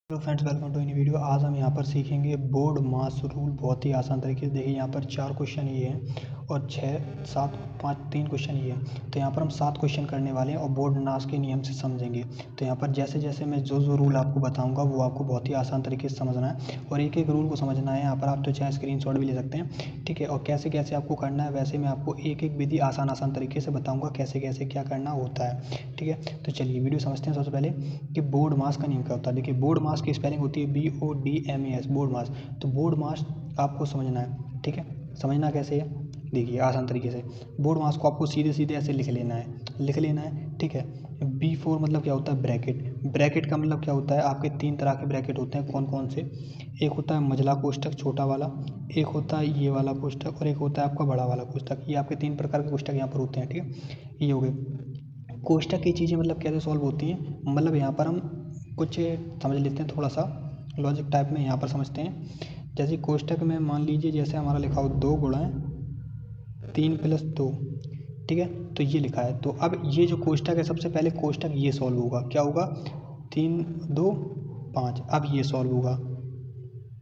Hello friends, welcome to new video. आज हम यहाँ पर सीखेंगे बोर्ड मास रूल बहुत ही आसान तरीके से। देखिए यहाँ पर 4 क्वेश्चन ये हैं और 6 7 5 3 क्वेश्चन ये हैं। तो यहाँ पर हम 7 क्वेश्चन करने वाले हैं और बोर्ड मास के नियम से समझेंगे। तो यहाँ पर जैसे जैसे मैं जो रूल आपको बताऊँगा वो आपको बहुत ही आसान तरीके से समझना है और एक एक रूल को समझना है। यहाँ पर आप तो चाहे स्क्रीनशॉट भी ले सकते हैं, ठीक है। और कैसे कैसे आपको करना है वैसे मैं आपको एक एक विधि आसान तरीके से बताऊँगा कैसे कैसे क्या करना होता है, ठीक है। तो चलिए वीडियो समझते हैं। सबसे पहले कि बोर्ड मास का नियम क्या होता है। देखिए बोर्ड मास की स्पेलिंग होती है BODMAS, बोर्ड मास। तो बोर्ड मास आपको समझना है, ठीक है। समझना कैसे है, देखिए आसान तरीके से। बोर्ड मास को आपको सीधे सीधे ऐसे लिख लेना है, ठीक है। B4 मतलब क्या होता है, ब्रैकेट। ब्रैकेट का मतलब क्या होता है, आपके 3 तरह के ब्रैकेट होते हैं। कौन कौन से? एक होता है मझला कोष्ठक छोटा वाला, एक होता है ये वाला कोष्ठक और एक होता है आपका बड़ा वाला कोष्ठक। ये आपके 3 प्रकार के कोष्ठक यहाँ पर होते हैं, ठीक है। ये हो गए कोष्ठक की चीज़ें, मतलब कैसे सॉल्व होती हैं। मतलब यहाँ पर हम कुछ समझ लेते हैं, थोड़ा सा लॉजिक टाइप में यहाँ पर समझते हैं। जैसे कोष्ठक में मान लीजिए जैसे हमारा लिखा हो 2 गुणा 3 + 2, ठीक है। तो ये लिखा है। तो अब ये जो कोष्ठक है, सबसे पहले कोष्ठक ये सॉल्व होगा। क्या होगा? 3 2 5। अब ये सॉल्व होगा,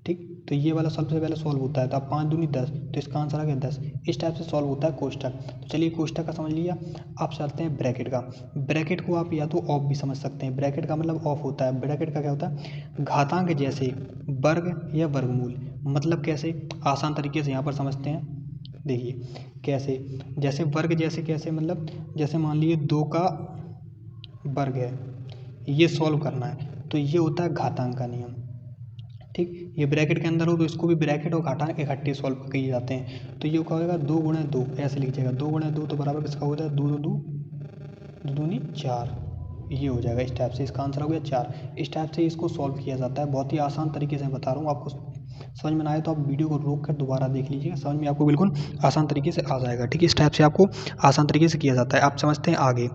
ठीक। तो ये वाला सबसे पहले सॉल्व होता है। तो अब 5 दूनी 10, तो इसका आंसर आ गया 10। इस टाइप से सॉल्व होता है कोष्ठक। तो चलिए कोष्ठक का समझ लिया। आप चलते हैं ब्रैकेट का। ब्रैकेट को आप या तो ऑफ भी समझ सकते हैं। ब्रैकेट का मतलब ऑफ होता है। ब्रैकेट का क्या होता है, घातांक जैसे वर्ग या वर्गमूल। मतलब कैसे, आसान तरीके से यहाँ पर समझते हैं। देखिए कैसे, जैसे वर्ग जैसे कैसे, मतलब जैसे मान लीजिए 2 का वर्ग है, ये सॉल्व करना है। तो ये होता है घातांक का नियम, ठीक। ये ब्रैकेट के अंदर हो तो इसको भी ब्रैकेट और घातांक इकट्ठे सॉल्व किए जाते हैं। तो ये क्या होगा, 2 × 2 ऐसे लिख जाएगा। 2 × 2 तो बराबर किसका होता है, 2 2 2 दूनी 4। ये हो जाएगा इस टाइप से। इसका आंसर हो गया 4। इस टाइप से इसको सॉल्व किया जाता है। बहुत ही आसान तरीके से बता रहा हूँ आपको। समझ में ना आए तो आप वीडियो को रोक कर दोबारा देख लीजिएगा, समझ में आपको बिल्कुल आसान तरीके से आ जाएगा, ठीक है। इस टाइप से आपको आसान तरीके से किया जाता है। आप समझते हैं आगे।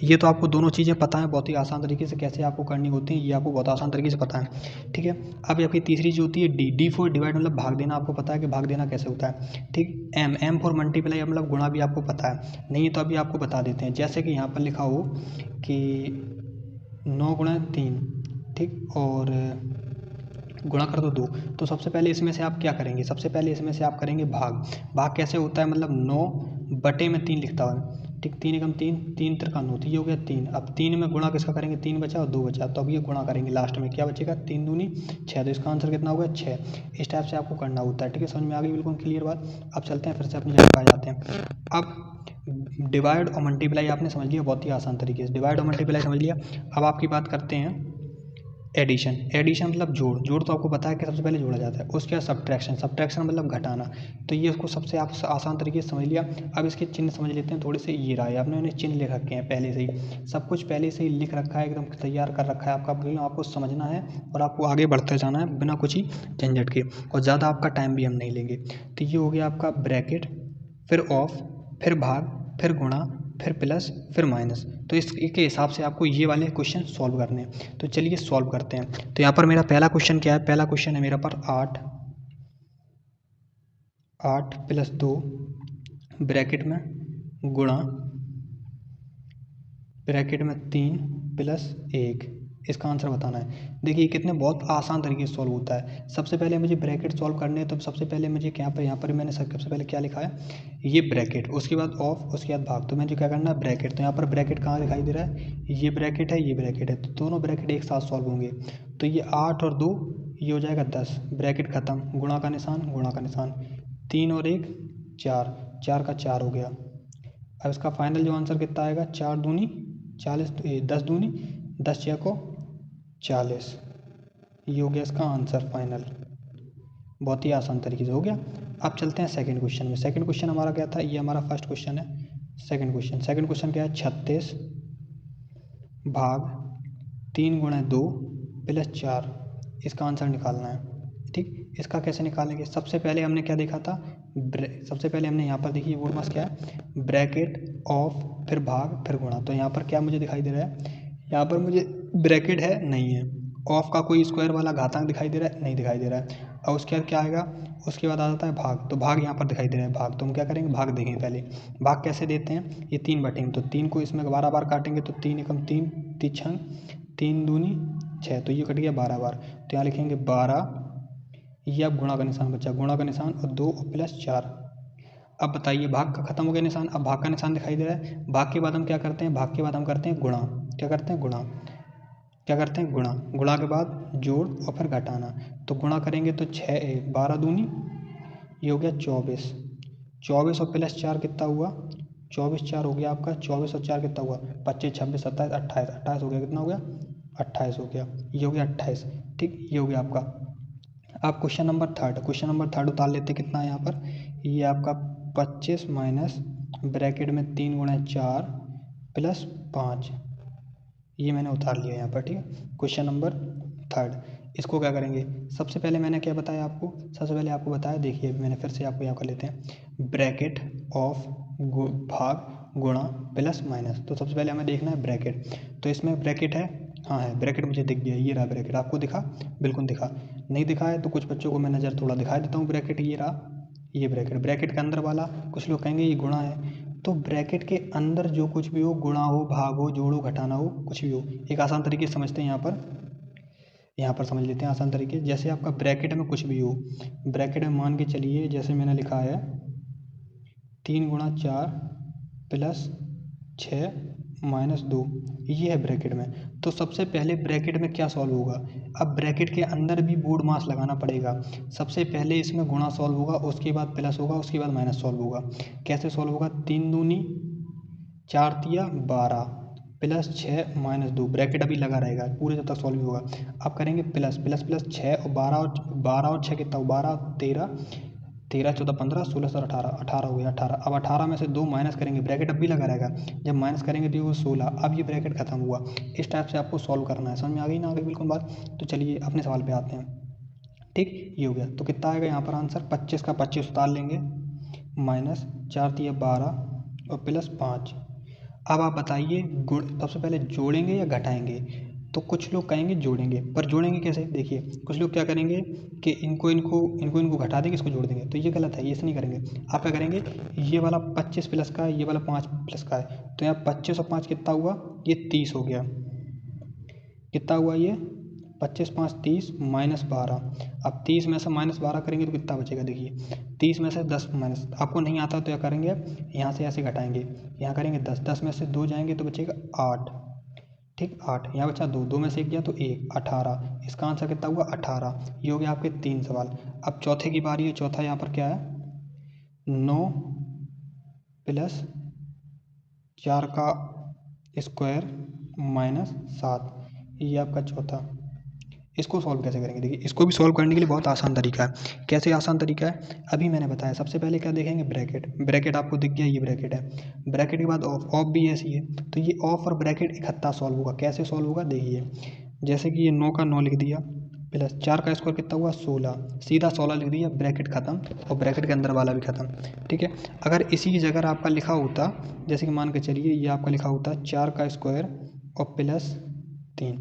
ये तो आपको दोनों चीज़ें पता है बहुत ही आसान तरीके से कैसे आपको करनी होती हैं, ये आपको बहुत आसान तरीके से पता है, ठीक है। अब आपकी तीसरी जो होती है डी फॉर डिवाइड, मतलब भाग देना। आपको पता है कि भाग देना कैसे होता है, ठीक। एम फॉर मल्टीप्लाई, मतलब गुणा भी आपको पता है। नहीं तो अभी आपको बता देते हैं। जैसे कि यहाँ पर लिखा हो कि 9 × 3, ठीक, और गुणा कर दो 2। तो सबसे पहले इसमें से आप क्या करेंगे, सबसे पहले इसमें से आप करेंगे भाग। भाग कैसे होता है, मतलब 9/3 लिखता हूँ, ठीक। 3 × 3 3 × 9, तो ये हो गया 3। अब 3 में गुणा किसका करेंगे, 3 बचा और 2 बचा। तो अब ये गुणा करेंगे, लास्ट में क्या बचेगा, 3 दूनी 6। तो इसका आंसर कितना होगा, 6। इस टाइप से आपको करना होता है, ठीक है। समझ में आ गई बिल्कुल क्लियर बात। अब चलते हैं फिर से अपनी जगह पर आ जाते हैं। अब डिवाइड और मल्टीप्लाई आपने समझ लिया बहुत ही आसान तरीके से। डिवाइड और मल्टीप्लाई समझ लिया। अब आपकी बात करते हैं एडिशन। एडिशन मतलब जोड़। जोड़ तो आपको पता है कि सबसे पहले जोड़ा जाता है। उसके बाद सब्ट्रैक्शन। सब्ट्रैक्शन मतलब घटाना। तो ये उसको सबसे आप आसान तरीके से समझ लिया। अब इसके चिन्ह समझ लेते हैं थोड़े से। ये रहा है, आपने उन्हें चिन्ह लिख रखे हैं पहले से ही। सब कुछ पहले से ही लिख रखा है, एकदम तैयार कर रखा है आपका। आपको समझना है और आपको आगे बढ़ते जाना है बिना कुछ ही झंझट के, और ज़्यादा आपका टाइम भी हम नहीं लेंगे। तो ये हो गया आपका ब्रैकेट, फिर ऑफ, फिर भाग, फिर गुणा, फिर प्लस, फिर माइनस। तो इसके हिसाब से आपको ये वाले क्वेश्चन सॉल्व करने हैं। तो चलिए सॉल्व करते हैं। तो यहाँ पर मेरा पहला क्वेश्चन क्या है, पहला क्वेश्चन है मेरा पर 8 + 2 ब्रैकेट में गुणा ब्रैकेट में 3 + 1। इसका आंसर बताना है। देखिए कितने बहुत आसान तरीके से सॉल्व होता है। सबसे पहले मुझे ब्रैकेट सॉल्व करने हैं। तो सबसे पहले मुझे यहाँ पर मैंने सबसे पहले क्या लिखा है, ये ब्रैकेट, उसके बाद ऑफ, उसके बाद भाग। तो मुझे क्या करना है, ब्रैकेट। तो यहाँ पर ब्रैकेट कहाँ दिखाई दे रहा है, ये ब्रैकेट है, ये ब्रैकेट है। तो दोनों ब्रैकेट एक साथ सॉल्व होंगे। तो ये 8 और 2, ये हो जाएगा 10। ब्रैकेट खत्म, गुणा का निशान, गुणा का निशान। 3 और 1 4, 4 का 4 हो गया। अब इसका फाइनल जो आंसर कितना आएगा, 4 दूनी 40, 10 दूनी 10 6 को 40। ये हो गया इसका आंसर फाइनल। बहुत ही आसान तरीके से हो गया। अब चलते हैं सेकंड क्वेश्चन में। सेकंड क्वेश्चन हमारा क्या था, ये हमारा फर्स्ट क्वेश्चन है। सेकंड क्वेश्चन क्या है, 36 भाग 3 × 2 + 4। इसका आंसर निकालना है, ठीक। इसका कैसे निकालेंगे, सबसे पहले हमने क्या देखा था, सबसे पहले हमने यहाँ पर देखिए बोर्ड मास क्या है, ब्रैकेट ऑफ, फिर भाग, फिर गुणा। तो यहाँ पर क्या मुझे दिखाई दे रहा है, यहाँ पर मुझे ब्रैकेट है, नहीं है। ऑफ का कोई स्क्वायर वाला घातांक दिखाई दे रहा है, नहीं दिखाई दे रहा है। और उसके बाद क्या आएगा, उसके बाद आ जाता है भाग। तो भाग यहाँ पर दिखाई दे रहा है, भाग। तो हम क्या करेंगे, भाग देंगे पहले। भाग कैसे देते हैं, ये 3 बटेंगे। तो 3 को इसमें 12 बार काटेंगे। तो 3 × 3 = 3 दूनी 6, तो ये कट गया 12 बार, तो यहाँ लिखेंगे 12, ये अब गुणा का निशान बचा, गुणा का निशान और 2 और प्लस 4। अब बताइए भाग का खत्म हो गया निशान, अब भाग का निशान दिखाई दे रहा है। भाग के बाद हम क्या करते हैं, भाग के बाद हम करते हैं गुणा, क्या करते हैं गुणा, क्या करते हैं गुणा, गुणा के बाद जोड़ और फिर घटाना। तो गुणा करेंगे तो 6 12 दूनी, ये हो गया 24, 24 और प्लस 4 कितना हुआ, 24 4 हो गया आपका, 24 और 4 कितना हुआ 25 26 27 28, 28 हो गया, कितना हो गया 28 हो गया, ये हो गया 28। ठीक, ये हो गया आपका। आप क्वेश्चन नंबर थर्ड उतार लेते, कितना है यहाँ पर, ये आपका 25 माइनस ब्रैकेट में 3 गुणा 4 प्लस 5, ये मैंने उतार लिया यहाँ पर। ठीक है, क्वेश्चन नंबर थर्ड। इसको क्या करेंगे, सबसे पहले मैंने क्या बताया आपको, सबसे पहले आपको बताया, देखिए मैंने फिर से आपको यहाँ कर लेते हैं, ब्रैकेट ऑफ भाग गुणा प्लस माइनस। तो सबसे पहले हमें देखना है ब्रैकेट, तो इसमें ब्रैकेट है, हाँ है ब्रैकेट, मुझे दिख गया, ये रहा ब्रैकेट, आपको दिखा, बिल्कुल दिखा, नहीं दिखा है तो कुछ बच्चों को मैं नज़र थोड़ा दिखा देता हूँ। ब्रैकेट ये रहा, ये ब्रैकेट, ब्रैकेट के अंदर वाला कुछ लोग कहेंगे ये गुणा है, तो ब्रैकेट के अंदर जो कुछ भी हो, गुणा हो, भाग हो, जोड़ हो, घटाना हो, कुछ भी हो, एक आसान तरीके से समझते हैं यहाँ पर समझ लेते हैं आसान तरीके। जैसे आपका ब्रैकेट में कुछ भी हो, ब्रैकेट में मान के चलिए जैसे मैंने लिखा है 3 गुणा 4 प्लस 6 माइनस 2, ये है ब्रैकेट में। तो सबसे पहले ब्रैकेट में क्या सॉल्व होगा, अब ब्रैकेट के अंदर भी बोर्ड मास लगाना पड़ेगा। सबसे पहले इसमें गुणा सॉल्व होगा, उसके बाद प्लस होगा, उसके बाद माइनस सॉल्व होगा। कैसे सॉल्व होगा, 3 दूनी 4 तिया 12 प्लस 6 माइनस 2, ब्रैकेट अभी लगा रहेगा पूरे जब तक सॉल्व होगा। अब करेंगे प्लस प्लस प्लस 6 और 12 और 6 कितना हो, 12 13 13 14 15 16 17 18, 18 हो गया 18। अब 18 में से 2 माइनस करेंगे, ब्रैकेट अब भी लगा रहेगा, जब माइनस करेंगे तो ये वो 16, अब ये ब्रैकेट खत्म हुआ। इस टाइप से आपको सॉल्व करना है, समझ में आ गई ना, आ गई बिल्कुल बात। तो चलिए अपने सवाल पे आते हैं। ठीक, ये हो गया, तो कितना आएगा यहाँ पर आंसर, 25 का 25 उतार लेंगे, माइनस 4 तिया 12 और प्लस 5। अब आप बताइए गुण सबसे पहले जोड़ेंगे या घटाएंगे, तो कुछ लोग कहेंगे जोड़ेंगे, पर जोड़ेंगे कैसे, देखिए कुछ लोग क्या करेंगे कि इनको घटा देंगे, इसको जोड़ देंगे, तो ये गलत है, ये ऐसे नहीं करेंगे। आप क्या करेंगे, ये वाला 25 प्लस का है, ये वाला 5 प्लस का है, तो यहाँ 25 और 5 कितना हुआ, ये 30 हो गया, कितना हुआ ये 25 5 30 माइनस 12। अब 30 में से माइनस 12 करेंगे तो कितना बचेगा, देखिए 30 में से 10 माइनस, आपको नहीं आता तो क्या करेंगे, यहाँ से ऐसे घटाएंगे, यहाँ करेंगे 10, 10 में से 2 जाएंगे तो बचेगा 8। ठीक, 8, यहाँ बचा 2, 2 में से 1 गया तो 1, 18। इसका आंसर कितना हुआ 18। ये हो गया आपके 3 सवाल। अब चौथे की बारी है, चौथा यहाँ पर क्या है, 9 प्लस 4 का स्क्वायर माइनस 7, ये आपका चौथा। इसको सॉल्व कैसे करेंगे, देखिए इसको भी सॉल्व करने के लिए बहुत आसान तरीका है। कैसे आसान तरीका है, अभी मैंने बताया, सबसे पहले क्या देखेंगे ब्रैकेट, ब्रैकेट आपको दिख गया, ये ब्रैकेट है, ब्रैकेट के बाद ऑफ, ऑफ भी ऐसी है, तो ये ऑफ और ब्रैकेट इकट्ठा सॉल्व होगा। कैसे सॉल्व होगा, देखिए जैसे कि ये 9 का 9 लिख दिया, प्लस 4 का स्क्वायर कितना हुआ 16, सीधा 16 लिख दिया, ब्रैकेट खत्म, और ब्रैकेट के अंदर वाला भी खत्म। ठीक है, अगर इसी की जगह आपका लिखा होता, जैसे कि मान के चलिए ये आपका लिखा होता 4 का स्क्वायर और प्लस 3,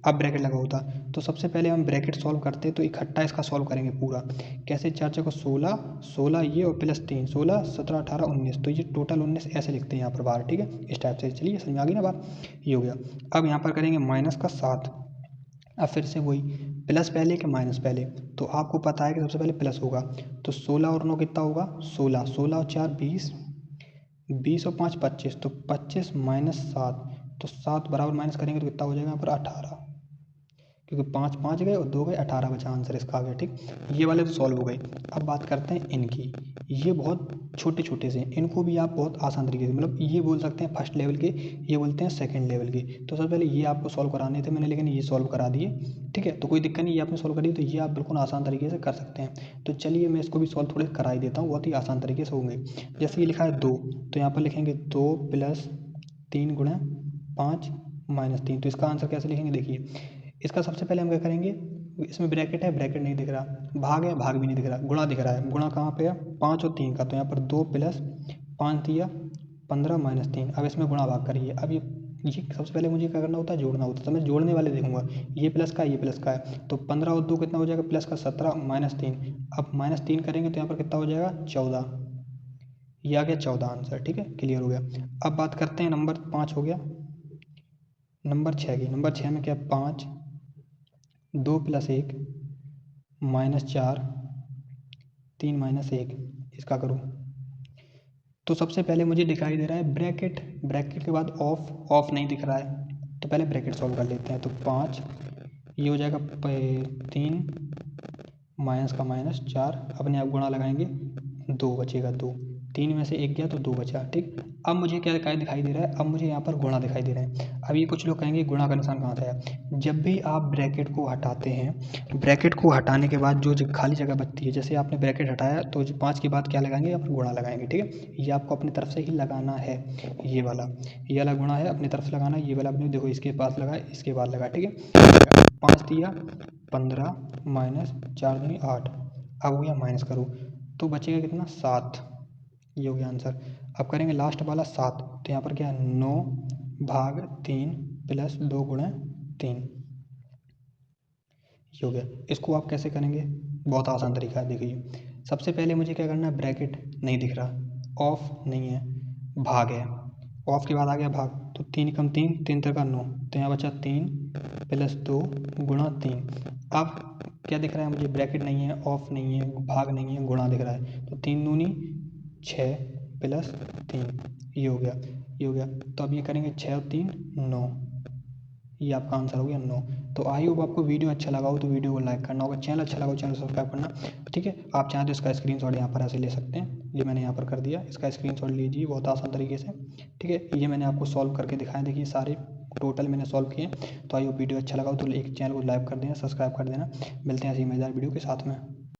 अब ब्रैकेट लगा होता, तो सबसे पहले हम ब्रैकेट सॉल्व करते तो इकट्ठा इसका सॉल्व करेंगे पूरा। कैसे, 4 4 को 16, 16 ये और प्लस 3, 16 17 18 19, तो ये टोटल 19 ऐसे लिखते हैं यहाँ पर बाहर। ठीक है, इस टाइप से, चलिए समझ में आ गई ना बात, ये हो गया। अब यहाँ पर करेंगे माइनस का 7, अब फिर से वही प्लस पहले कि माइनस पहले, तो आपको पता है कि सबसे पहले प्लस होगा, तो 16 और 9 कितना होगा 16, 16 और 4 20, 20 और 5 25, तो 25 माइनस 7, तो 7 बराबर माइनस करेंगे तो कितना हो जाएगा यहाँ पर 18, क्योंकि 5 5 गए और 2 गए, 18 बचा, आंसर इसका आ गया। ठीक, ये वाले तो सॉल्व हो गए। अब बात करते हैं इनकी, ये बहुत छोटे छोटे से, इनको भी आप बहुत आसान तरीके से, मतलब ये बोल सकते हैं फर्स्ट लेवल के, ये बोलते हैं सेकंड लेवल के। तो सबसे पहले ये आपको सॉल्व कराने थे मैंने, लेकिन ये सॉल्व करा दिए। ठीक है, तो कोई दिक्कत नहीं, ये आपने सॉल्व करी, तो ये आप बिल्कुल आसान तरीके से कर सकते हैं। तो चलिए मैं इसको भी सॉल्व थोड़े करा ही देता हूँ, बहुत ही आसान तरीके से होंगे। जैसे ये लिखा है 2, तो यहाँ पर लिखेंगे 2 प्लस 3 गुणा 5 माइनस 3, तो इसका आंसर कैसे लिखेंगे, देखिए इसका सबसे पहले हम क्या करेंगे, इसमें ब्रैकेट है, ब्रैकेट नहीं दिख रहा, भाग है, भाग भी नहीं दिख रहा, गुणा दिख रहा है, गुणा कहाँ पे है 5 और 3 का, तो यहाँ पर 2 प्लस 5 दिया 15 माइनस 3, अब इसमें गुणा भाग करिए। अब ये सबसे पहले मुझे क्या करना होता है, जोड़ना होता है, तो मैं जोड़ने वाले देखूंगा, ये प्लस का ये प्लस का है, तो 15 और 2 कितना हो जाएगा प्लस का 17 माइनस 3, अब माइनस 3 करेंगे तो यहाँ पर कितना हो जाएगा 14, ये आ गया 14 आंसर। ठीक है, क्लियर हो गया। अब बात करते हैं नंबर 5 हो गया, नंबर 6 की, नंबर 6 में क्या 5 2 + 1 -4 3 - 1 इसका करूँ तो सबसे पहले मुझे दिखाई दे रहा है ब्रैकेट, ब्रैकेट के बाद ऑफ नहीं दिख रहा है तो पहले ब्रैकेट सॉल्व कर लेते हैं। तो 5 ये हो जाएगा 3 माइनस का -4 अपने आप गुणा लगाएंगे 2 बचेगा 2, 3 में से 1 गया तो 2 बचा। ठीक, अब मुझे क्या दिखाई दे रहा है, अब मुझे यहाँ पर गुणा दिखाई दे रहा है। अब ये कुछ लोग कहेंगे गुणा का निशान कहाँ से आया। जब भी आप ब्रैकेट को हटाते हैं, ब्रैकेट को हटाने के बाद जो खाली जगह बचती है, जैसे आपने ब्रैकेट हटाया तो 5 के बाद क्या लगाएंगे, यहाँ पर गुणा लगाएंगे। ठीक है, ये आपको अपनी तरफ से ही लगाना है। ये वाला गुणा है, अपनी तरफ से लगाना है। ये वाला अपने देखो इसके पास लगा, इसके बाद लगा। ठीक है, 5 दिया 15 -4 दूनी 8, अब हो गया माइनस करो तो बचेगा कितना 7, ये हो गया आंसर। अब करेंगे लास्ट वाला 7, तो यहाँ पर क्या है 9/3 + 2 × 3, ये हो गया। इसको आप कैसे करेंगे, बहुत आसान तरीका है। देखिए सबसे पहले मुझे क्या करना है, ब्रैकेट नहीं दिख रहा, ऑफ नहीं है, भाग है, ऑफ के बाद आ गया भाग, तो 3 × 3 3 × 3 = 9, तो यहाँ बचा 3 + 2 × 3। अब क्या दिख रहा है मुझे, ब्रैकेट नहीं है, ऑफ नहीं है, भाग नहीं है, गुणा दिख रहा है। तो 3 दूनी 6 + 3, ये हो गया, ये हो गया। तो अब ये करेंगे 6 और 3 9, ये आपका आंसर हो गया 9। तो आई होप आपको वीडियो अच्छा लगा हो तो वीडियो को लाइक करना होगा, चैनल अच्छा लगा हो चैनल सब्सक्राइब करना। ठीक है, आप चाहें तो इसका स्क्रीनशॉट यहाँ पर ऐसे ले सकते हैं, ये मैंने यहाँ पर कर दिया, इसका स्क्रीनशॉट लीजिए बहुत आसान तरीके से। ठीक है, ये मैंने आपको सॉल्व करके दिखाया, देखिए सारे टोटल मैंने सॉल्व किए। तो आई होप वीडियो अच्छा लगा हो तो एक चैनल को लाइक कर देना, सब्सक्राइब कर देना। मिलते हैं ऐसी मज़ेदार वीडियो के साथ में।